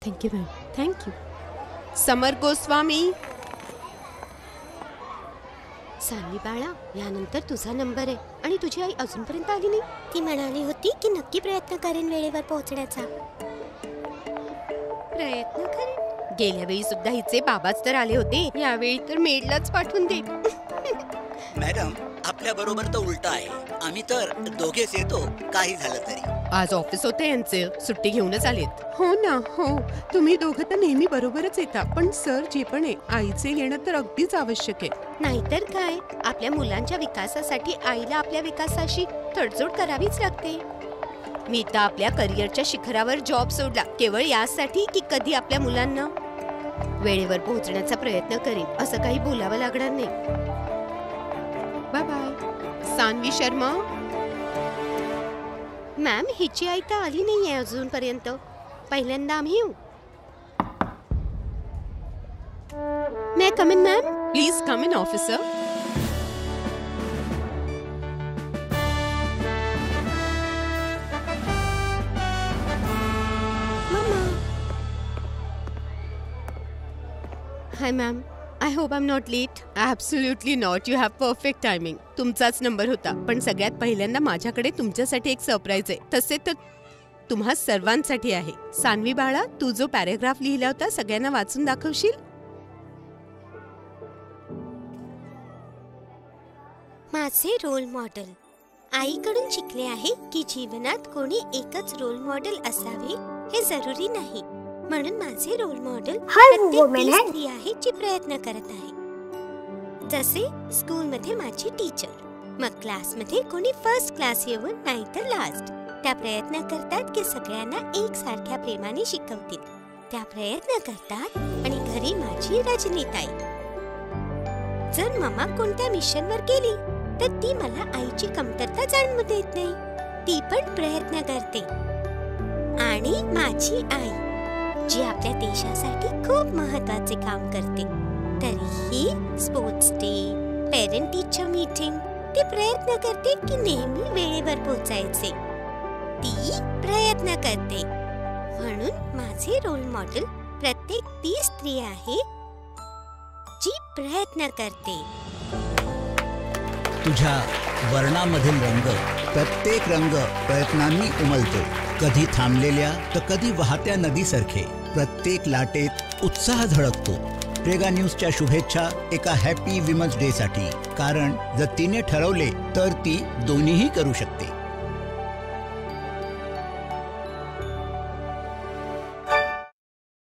Thank you ma'am. Thank you. समर गोस्वामी. सान्वी बाळा, यानंतर तुझा नंबर आहे आणि तुझी आई अजूनपर्यंत आली नाही. ती म्हणाली होती की नक्की प्रयत्न करेन वेळेवर पोहोचण्याचा. प्रयत्न करेन? गेल्या वेळी सुद्धा हिचे बाबाच तर आले होते, यावेळी तर मेडलाच पाठवून दे. मॅडम, आपल्या बरोबर तर उलट आहे. आम्ही तर दोघेच येतो काही झालं तरी. आज ऑफिस होते यांचे, सुट्टी घेऊनच आलेत. हो ना, हो. तुम्ही दोघं तर नेहमी बरोबरच येता, पण सर जे पण आहे आईचे येणं तर अगदीच आवश्यक आहे. नाहीतर काय, आपल्या मुलांच्या विकासासाठी आईला आपल्या विकासाशी तडजोड करावीच लागते. मी तर आपल्या करिअरच्या शिखरावर जॉब सोडला केवळ यासाठी की कधी आपल्या मुलांना वेळेवर पोहोचण्याचा प्रयत्न करीन असं काही बोलावं लागणार नाही. Bye bye. Sanvi Sharma. Ma'am, हिची आई तर आली नाहीये अजूनपर्यंत. पहिल्यांदा आम्ही येऊ. May come in ma'am? Please come in officer. Hi ma'am. I hope I am not late. Absolutely not. You have perfect timing. तुमचाच नंबर होता, पण सगळ्यात पहिल्यांदा माझ्याकडे तुमच्यासाठी एक सरप्राईज आहे. तसे तर तुम्हा सर्वांसाठी आहे. सान्वी बाळा, तू जो पॅराग्राफ लिहिला होता सगळ्यांना वाचून दाखवशील? माझे रोल मॉडेल. आईकडून शिकले आहे की जीवनात कोणी एकच रोल मॉडेल असावे हे जरुरी नाही. म्हणून माझे रोल मॉडेल प्रत्येक स्त्री आहे जी प्रयत्न करत आहे. जसे स्कूलमध्ये माझी टीचर, मग क्लासमध्ये कोणी फर्स्ट क्लास येऊन नाहीतर लास्ट. त्या प्रयत्न करतात की सगळ्यांना एकसारख्या प्रेमाने शिकवतील. त्या प्रयत्न करतात. आणि घरी माझी रजनीताई. जर मम्मा कोणत्या मिशनवर गेली तर ती मला आईची कमतरता जाणवू देत नाही. ती पण प्रयत्न करते. आणि माझी आई जी आपल्या देशासाठी खूप महत्त्वाचे काम करते. तरीही sports day, parent teacher meeting, ती प्रयत्न करते की नेहमी वेळेवर पोहोचायचे. ती प्रयत्न करते. म्हणून माझे रोल मॉडेल प्रत्येक ती स्त्री आहे जी प्रयत्न करते. तुझ्या वर्णामधील रंग, प्रत्येक रंग प्रयत्नांनी उमलतो. कधी थांबलेल्या तर कधी वाहत्या नदीसारखे. प्रत्येक लाटेत उत्साह झळकतो. प्रेगा न्यूजच्या शुभेच्छा एका हॅपी विमन्स डे साठी. कारण जर तिने ठरवले तर ती दोन्हीही करू शकते.